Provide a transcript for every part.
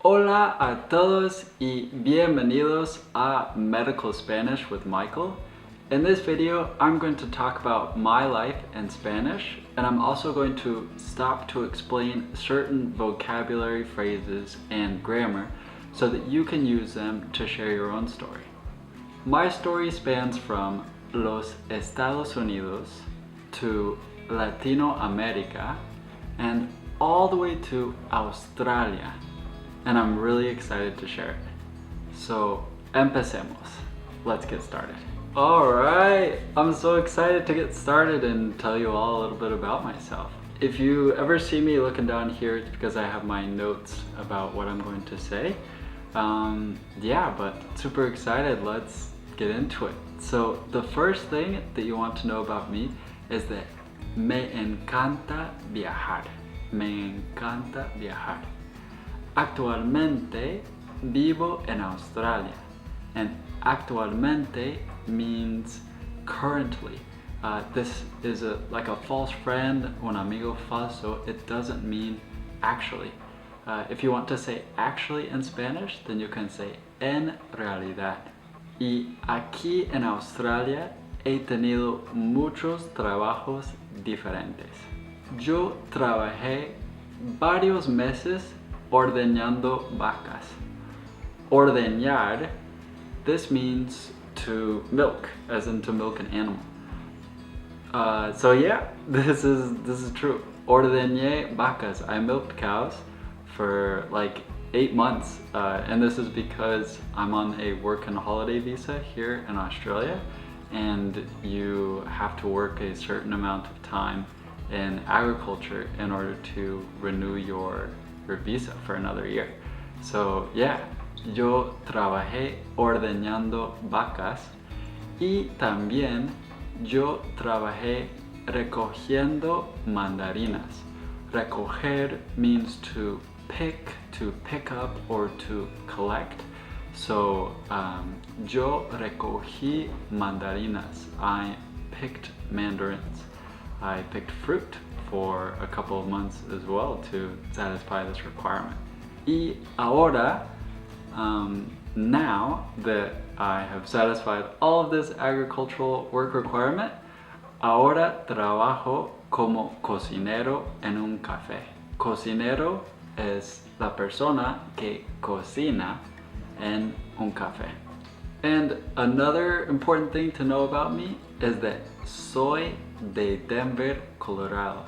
Hola a todos y bienvenidos a Medical Spanish with Michael. In this video, I'm going to talk about my life in Spanish, and I'm also going to stop to explain certain vocabulary phrases and grammar so that you can use them to share your own story. My story spans from los Estados Unidos to Latino America and all the way to Australia. And I'm really excited to share it. So, empecemos. Let's get started. Alright, I'm so excited to get started and tell you all a little bit about myself. If you ever see me looking down here, it's because I have my notes about what I'm going to say. But super excited, let's get into it. So, the first thing that you want to know about me is that me encanta viajar. Me encanta viajar. Actualmente vivo en Australia, and actualmente means currently. This is like a false friend, un amigo falso. It doesn't mean actually. If you want to say actually in Spanish, then you can say en realidad. Y aquí en Australia he tenido muchos trabajos diferentes. Yo trabajé varios meses ordeñando vacas. Ordeñar, this means to milk, as in to milk an animal. This is true. Ordeñé vacas. I milked cows for like 8 months, and this is because I'm on a work and holiday visa here in Australia, and you have to work a certain amount of time in agriculture in order to renew your visa for another year. So yo trabajé ordeñando vacas y también yo trabajé recogiendo mandarinas. Recoger means to pick up or to collect. So yo recogí mandarinas. I picked mandarins. I picked fruit for a couple of months as well to satisfy this requirement. Y ahora, now that I have satisfied all of this agricultural work requirement, ahora trabajo como cocinero en un café. Cocinero es la persona que cocina en un café. And another important thing to know about me is that soy de Denver, Colorado.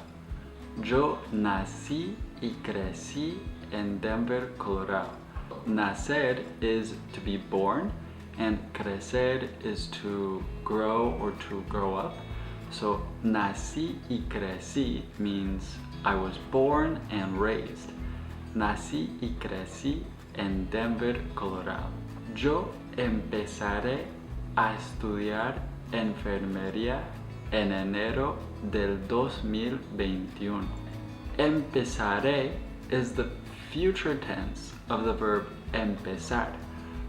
Yo nací y crecí en Denver, Colorado. Nacer is to be born, and crecer is to grow or to grow up. So nací y crecí means I was born and raised. Nací y crecí en Denver, Colorado. Yo empezaré a estudiar enfermería en enero del 2021. Empezaré is the future tense of the verb empezar.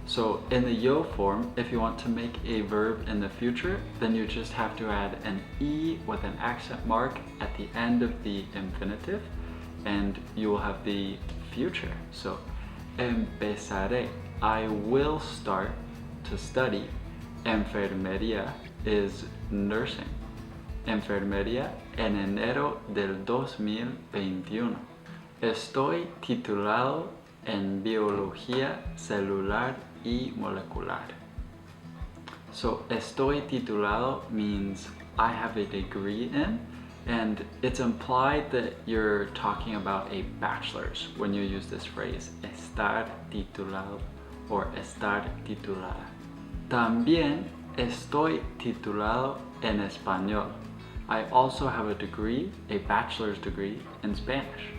So in the yo form, if you want to make a verb in the future, then you just have to add an e with an accent mark at the end of the infinitive, and you will have the future. So empezaré, I will start to study. Enfermería is nursing. Enfermería en enero del 2021. Estoy titulado en biología celular y molecular. So, estoy titulado means I have a degree in, and it's implied that you're talking about a bachelor's when you use this phrase, estar titulado or estar titulada. También estoy titulado en español. I also have a degree, a bachelor's degree in Spanish.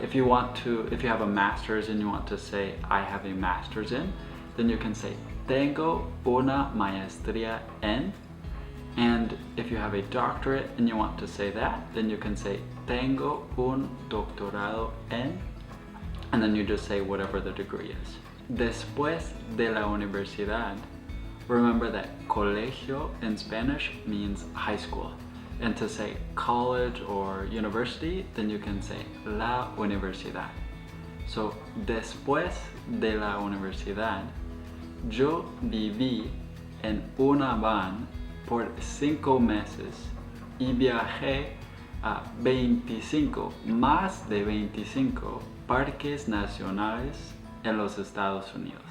If you have a master's and you want to say I have a master's in, then you can say tengo una maestría en. And if you have a doctorate and you want to say that, then you can say tengo un doctorado en, and then you just say whatever the degree is. Después de la universidad, remember that colegio in Spanish means high school. And to say college or university, then you can say la universidad. So, después de la universidad, yo viví en una van por 5 meses y viajé a 25, más de 25 parques nacionales en los Estados Unidos.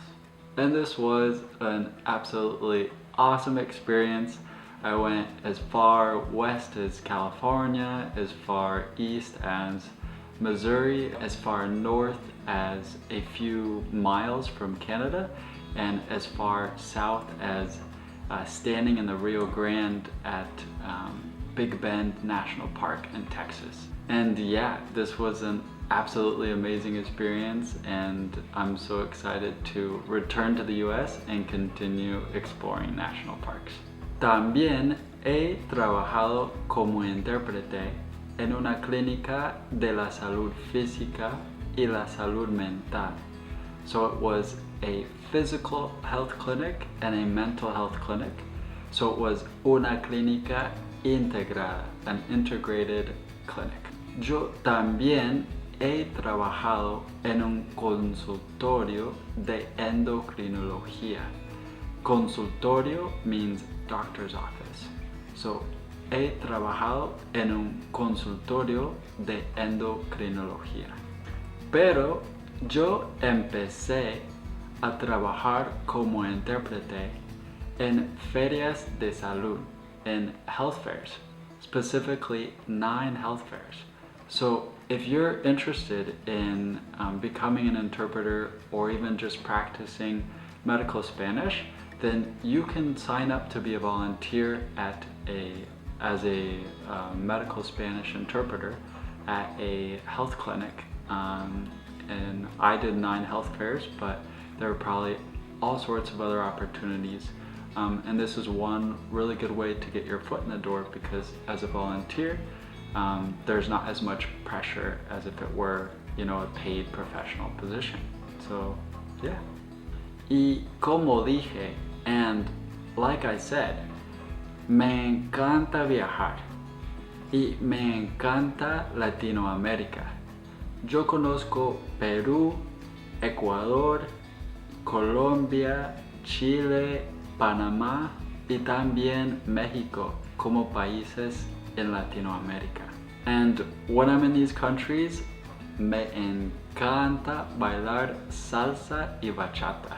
And this was an absolutely awesome experience. I went as far west as California, as far east as Missouri, as far north as a few miles from Canada, and as far south as standing in the Rio Grande at Big Bend National Park in Texas. And yeah, this was an absolutely amazing experience, and I'm so excited to return to the US and continue exploring national parks. También he trabajado como intérprete en una clínica de la salud física y la salud mental. So it was a physical health clinic and a mental health clinic. So it was una clínica integrada, an integrated clinic. Yo también he trabajado en un consultorio de endocrinología. Consultorio means doctor's office. So, he trabajado en un consultorio de endocrinología. Pero yo empecé a trabajar como intérprete en ferias de salud, in health fairs, specifically 9 health fairs. So if you're interested in becoming an interpreter or even just practicing medical Spanish, then you can sign up to be a volunteer as a medical Spanish interpreter at a health clinic. And I did 9 health fairs, but there are probably all sorts of other opportunities. And this is one really good way to get your foot in the door, because as a volunteer, there's not as much pressure as if it were, a paid professional position. So, yeah. Y como dije, and like I said, me encanta viajar y me encanta Latinoamérica. Yo conozco Perú, Ecuador, Colombia, Chile, Panamá y también México como países en Latinoamérica. And when I'm in these countries, me encanta bailar salsa y bachata.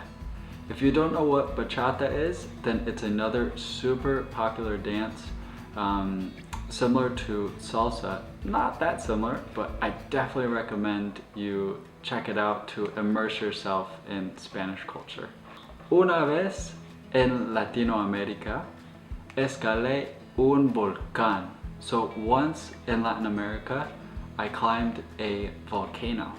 If you don't know what bachata is, then it's another super popular dance, similar to salsa. Not that similar, but I definitely recommend you check it out to immerse yourself in Spanish culture. Una vez en Latinoamérica, escalé un volcán. So once in Latin America, I climbed a volcano.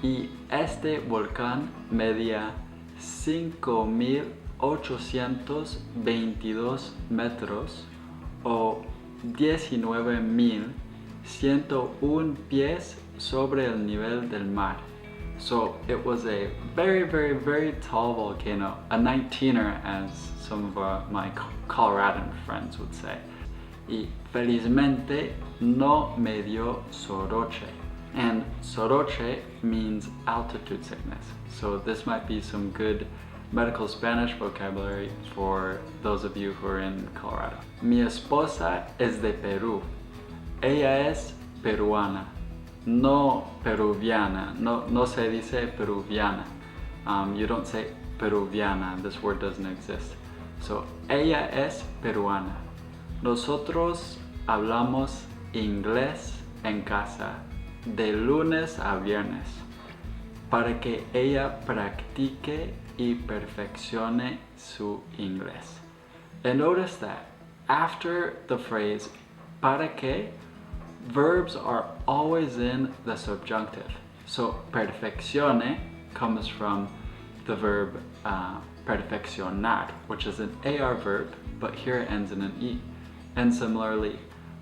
Y este volcán medía 5,822 metros o 19,101 pies sobre el nivel del mar. So it was a very, very, very tall volcano, a 19er as some of my Coloradan friends would say. Y felizmente no me dio soroche. And soroche means altitude sickness. So this might be some good medical Spanish vocabulary for those of you who are in Colorado. Mi esposa es de Perú. Ella es peruana. No peruviana. No se dice peruviana. You don't say peruviana. This word doesn't exist. So, ella es peruana. Nosotros hablamos inglés en casa de lunes a viernes para que ella practique y perfeccione su inglés. And notice that after the phrase para que, verbs are always in the subjunctive. So perfeccione comes from the verb perfeccionar, which is an AR verb, but here it ends in an E. And similarly,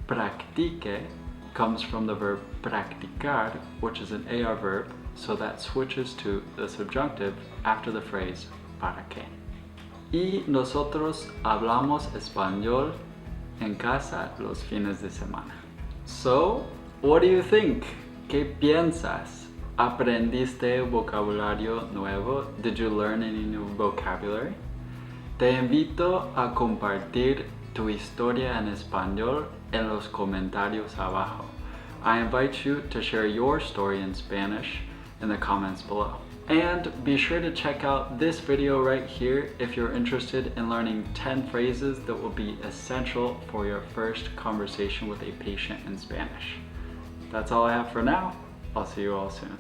practique comes from the verb practicar, which is an AR verb, so that switches to the subjunctive after the phrase para qué. Y nosotros hablamos español en casa los fines de semana. So, what do you think? ¿Qué piensas? ¿Aprendiste vocabulario nuevo? Did you learn any new vocabulary? Te invito a compartir tu historia en español en los comentarios abajo. I invite you to share your story in Spanish in the comments below. And be sure to check out this video right here if you're interested in learning 10 phrases that will be essential for your first conversation with a patient in Spanish. That's all I have for now. I'll see you all soon.